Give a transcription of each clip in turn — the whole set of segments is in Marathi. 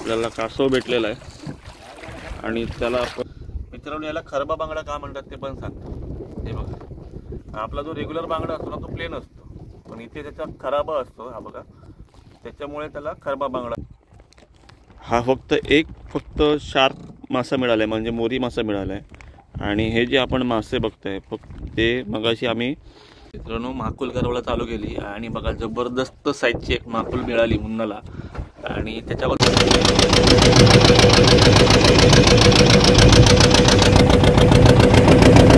आपल्याला कासव भेटलेला आहे आणि त्याला मित्रांनो याला खरबा बांगडा का म्हणतात ते पण सांगतो। हे बघा, आपला जो रेग्युलर बांगडा असतो ना तो प्लेन असतो, पण इथे त्याचा खराबा असतो, हा बघा, त्याच्यामुळे त्याला खरबा बांगडा। हा फक्त शार्क मासा मिळाला आहे, म्हणजे मोरी मासा मिळाला आहे। आणि हे जे आपण मासे बघतोय ते मगाशी आम्ही मित्रांनो माकुल करवला चालू केली आणि बघा जबरदस्त साईजची एक माकुल मिळाली मुन्नाला आणि त्याच्यावर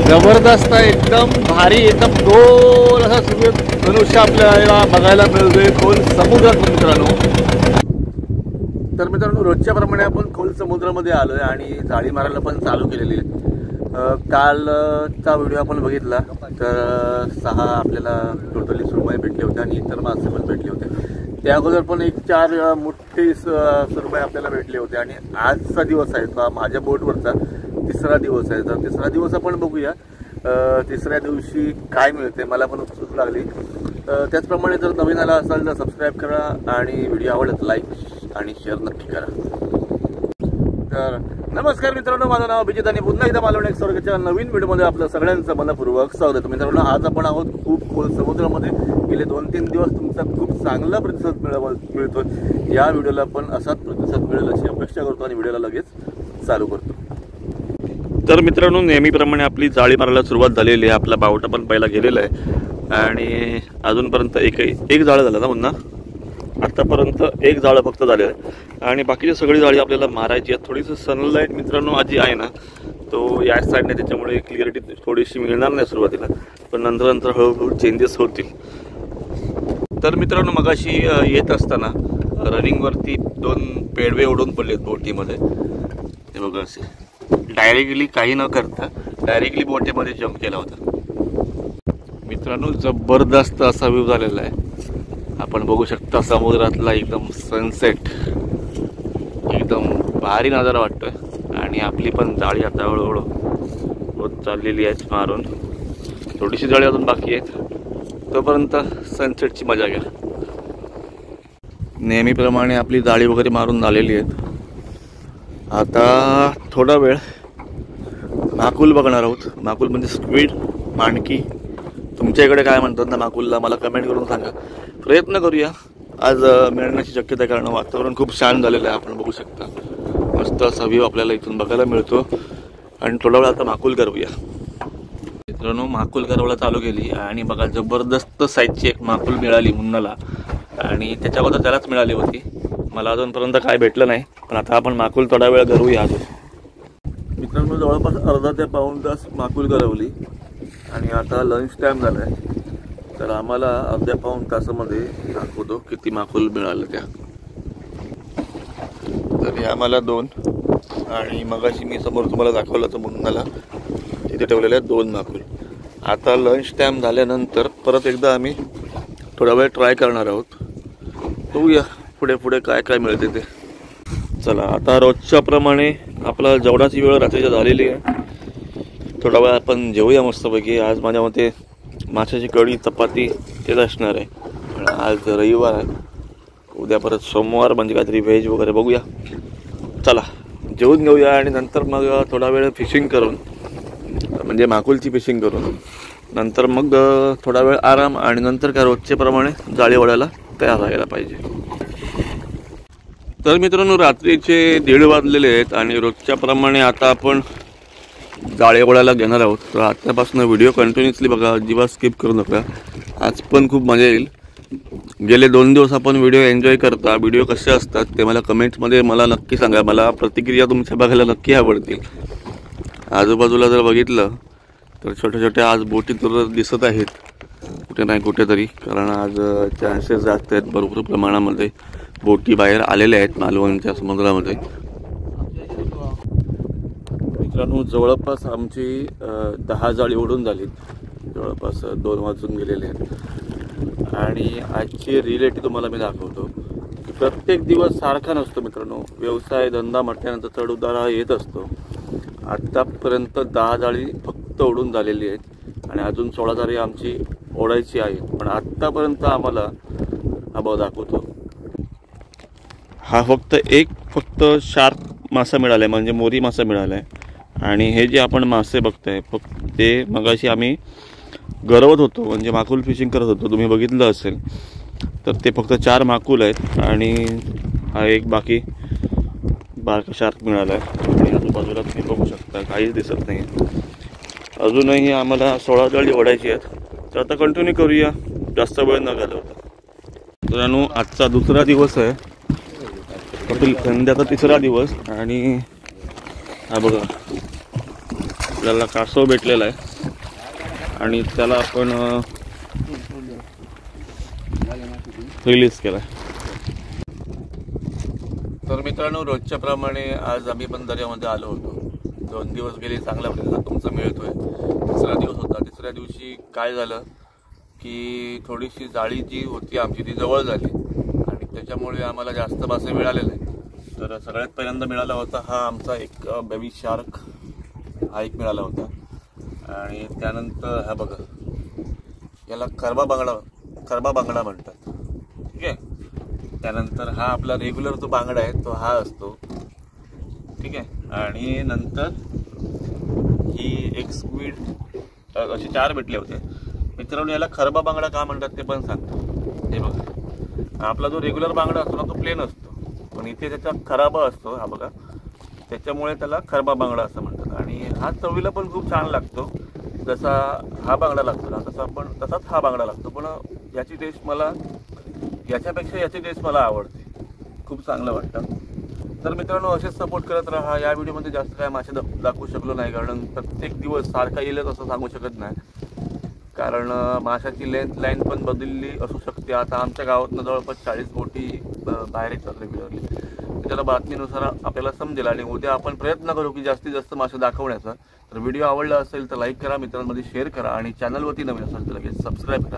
जबरदस्त एकदम भारी एकदम गोल असा धनुष्य आपल्याला बघायला मिळतोय खोल समुद्रात मित्रांनो। तर मित्रांनो रोजच्या प्रमाणे आपण खोल समुद्रामध्ये आलोय आणि जाळी मारायला पण चालू केलेली आहे। कालचा व्हिडिओ आपण बघितला तर 6 आपल्याला टोटली सुरमई भेटले होते आणि इतर मासे पण भेटले होते। त्या अगोदर पण 4 मोठे सुरमई आपल्याला भेटले होते आणि आजचा दिवस आहे तो माझ्या बोटवरचा तिसरा दिवस आहे। तर तिसरा दिवस आपण बघूया तिसऱ्या दिवशी काय मिळते, मला पण उत्सुक लागली। त्याचप्रमाणे जर नवीन आला असाल तर सबस्क्राईब करा आणि व्हिडिओ आवडला तर लाईक आणि शेअर नक्की करा। तर नमस्कार मित्रांनो, माझं नाव अभिजित आणि पुन्हा एकदा मालवण एक्सप्लोरच्या नवीन व्हिडिओमध्ये आपलं सगळ्यांचं मनपूर्वक स्वागत। मित्रांनो आज आपण आहोत खूप खोल समुद्रामध्ये। गेले 2-3 दिवस तुमचा खूप चांगला प्रतिसाद मिळतो। या व्हिडिओला पण असाच प्रतिसाद मिळेल अशी अपेक्षा करतो आणि व्हिडिओला लगेच चालू करतो। तर मित्रांनो नेहमीप्रमाणे आपली जाळी मारायला सुरुवात झालेली आहे। आपला बावटा पण पहिला गेलेला आहे आणि अजूनपर्यंत एक जाळं झालं ना पुन्हा, आतापर्यंत एक जाळं फक्त झालेलं आहे आणि बाकीची सगळी जाळी आपल्याला मारायची आहे। थोडीशी सनलाईट मित्रांनो आजी आहे ना तो या साईडने, त्याच्यामुळे क्लिअरिटी थोडीशी मिळणार नाही सुरुवातीला, पण नंतर हळूहळू चेंजेस होतील। तर मित्रांनो मगाशी येत असताना रनिंगवरती 2 पेडवे उडून पडलेत बोटीमध्ये। हे बघा असे डायरेक्टली काही न करता डायरेक्टली बोटीमध्ये जंप केला होता। मित्रांनो जबरदस्त असा व्ह्यू झालेला आहे, आपण बघू शकता समुद्रातला एकदम सनसेट, एकदम भारी नजारा वाटतोय। आणि आपली पण जाळी आता हळूहळू होत चाललेली आहे मारून, थोडीशी जाळी अजून बाकी आहेत, तोपर्यंत सनसेटची मजा घ्या। नेहमीप्रमाणे आपली जाळी वगैरे मारून झालेली आहेत। आता थोडा वेळ माकुल बघणार आहोत। माकुल म्हणजे स्क्विड, माणकी, तुमच्या इकडे काय म्हणतात ना माकुलला मला कमेंट करून सांगा। प्रयत्न करूया आज मिळण्याची शक्यता आहे, कारण वातावरण खूप छान झालेलं आहे। आपण बघू शकता मस्त असा व्ह्यू आपल्याला इथून बघायला मिळतो आणि थोडा वेळ आता माकुल करूया। मित्रांनो माकुल करवला चालू केली आणि बघा जबरदस्त साईजची एक माकुल मिळाली मुन्नाला आणि त्याच्या अगोदर त्यालाच मिळाली होती, मला अजूनपर्यंत काय भेटलं नाही, पण आता आपण माकुल थोडा वेळ करूया अजून। मित्रांनो जवळपास अर्धा ते पाऊण तास माकुल करवली आणि आता लंच टाइम झाला आहे, तर आम्हाला अर्ध्या पाऊण तासामध्ये दाखवतो किती माकुल मिळालं त्या। तर हे आम्हाला 2 आणि मगाशी मी समोर तुम्हाला दाखवलं तर मुन्नाला तिथे ठेवलेल्या 2 माकुल। आता लंच टाइम झाल्यानंतर परत एकदा आम्ही थोडा वेळ ट्राय करणार आहोत, बघूया पुढे काय काय मिळते ते। चला आता रोजच्या प्रमाणे आपला जेवणाची वेळ रात्रीच्या झालेली आहे, थोडा वेळ आपण जेवूया मस्तपैकी। आज माझ्या मते माशाची कढी चपाती तेच असणार आहे, आज रविवार आहे, उद्या परत सोमवार म्हणजे काहीतरी व्हेज वगैरे बघूया। चला जेवून घेऊया आणि नंतर मग थोडा वेळ फिशिंग करून, म्हणजे माकुलची फिशिंग करून नंतर मग थोडा वेळ आराम आणि नंतर काय रोजच्या प्रमाणे जाळी वळायला तयार राहायला पाहिजे। तर मित्रांनो रात्रीचे 1:30 वाजलेले आहेत आणि रोजच्या प्रमाणे आता आपण जाळे वळायला घेणार आहोत। तर आतापासून व्हिडिओ कंटिन्युअसली बघा, अजिबात स्किप करू नका, आज पण खूप मजा येईल। गेले 2 दिवस आपण व्हिडिओ एन्जॉय करता, व्हिडिओ कसे असतात ते मला कमेंट्समध्ये मला नक्की सांगा, मला प्रतिक्रिया तुमच्या बघायला नक्की आवडतील। आजूबाजूला जर बघितलं तर छोट्या आज बोटी तर दिसत आहेत कुठे नाही कुठेतरी, कारण आज चान्सेस जास्त आहेत, भरपूर प्रमाणामध्ये बोटी बाहेर आलेल्या आहेत मालवणच्या समुद्रामध्ये। मित्रांनो जवळपास आमची 10 जाळी उडून झाली, जवळपास 2 वाजून गेलेले आहेत आणि आजची रिलेटिव्ह तुम्हाला मी दाखवतो। प्रत्येक दिवस सारखा नसतो मित्रांनो, व्यवसाय धंदा म्हटल्यानंतर चढ उतार हा येत असतो। आतापर्यंत 10 जाळी फक्त उडून झालेली आहेत आणि अजून 16 जाळी आमची ओढायची आहे, पण आतापर्यंत आम्हाला हा भाव दाखवतो। हा फक्त शार्क मासा मिळाला आहे, म्हणजे मोरी मासा मिळाला आहे. आणि हे जे आपण मासे बघताय फक्त ते मगाशी आम्ही गरवत होतो, म्हणजे माकुल फिशिंग करत होतो, तुम्ही बघितलं असेल. तर ते फक्त 4 माकुल आहेत आणि हा एक बाकी बारका शार्क मिळाला आहे. आणि आजूबाजूला तुम्ही बघू शकता काहीच दिसत नाही. अजूनही आम्हाला 16 जाळी ओढायची आहेत. तर आता कंटिन्यू करूया, जास्त वेळ न घालवता. मित्रांनो, आजचा दुसरा दिवस आहे, संध्याचा तिसरा दिवस. आणि हा बघा, आपल्याला कासव भेटलेला आहे आणि त्याला आपण रिलीज केला. तर मित्रांनो, रोजच्या प्रमाणे आज आम्ही पण दर्यामध्ये आलो होतो. 2 दिवस गेले, चांगला प्रतिसाद तुमचा मिळतोय. तिसरा दिवस होता. तिसऱ्या दिवशी काय झालं की थोडीशी जाळी जी होती आमची ती जवळ झाली आणि त्याच्यामुळे आम्हाला जास्त मासे मिळाले नाही. तर सगळ्यात पहिल्यांदा मिळाला होता हा आमचा एक बेबी शार्क, हा एक मिळाला होता. आणि त्यानंतर हा बघा, याला खरबा बांगडा म्हणतात. ठीक आहे. त्यानंतर हा आपला रेग्युलर जो बांगडा आहे तो हा असतो. ठीक आहे. आणि नंतर ही एक स्क्विड, असे 4 भेटले होते. मित्रांनो, याला खरबा बांगडा का म्हणतात ते पण सांगतो. हे बघा, आपला जो रेग्युलर बांगडा असतो ना तो प्लेन असतो, पण इथे त्याचा खराबा असतो. हा बघा, त्याच्यामुळे त्याला खरबा बांगडा असं म्हणतात. आणि हा चवीला पण खूप छान लागतो. जसा हा बांगडा लागतो ना तसाच हा बांगडा लागतो. पण याची टेस्ट मला याच्यापेक्षा याची टेस्ट मला आवडते, खूप चांगलं वाटतं. तर मित्रांनो, असेच सपोर्ट करत राहा. या व्हिडिओमध्ये जास्त काय मासे दाखवू शकलो नाही, कारण प्रत्येक दिवस सारखा येईलच असं सांगू शकत नाही. कारण माशाची लाईन पण बदलली असू शकते. आता आमच्या गावातनं जवळपास 40 बोटी बाहेर येतात रेग्युलरली. त्याला बातमीनुसार आपल्याला समजेल आणि उद्या आपण प्रयत्न करू की जास्तीत जास्त मासे दाखवण्याचा. तर व्हिडिओ आवडला असेल तर लाईक करा, मित्रांमध्ये शेअर करा आणि चॅनलवरती नवीन असेल तर लगेच सबस्क्राईब करा,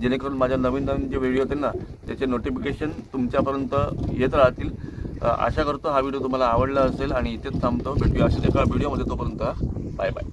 जेणेकरून माझ्या नवीन जे व्हिडिओ येतील ना त्याचे नोटिफिकेशन तुमच्यापर्यंत येत राहतील. आशा करतो हा व्हिडिओ तुम्हाला आवडला असेल आणि इथेच थांबतो. भेटूया अशाच एका व्हिडिओमध्ये. तोपर्यंत बाय बाय.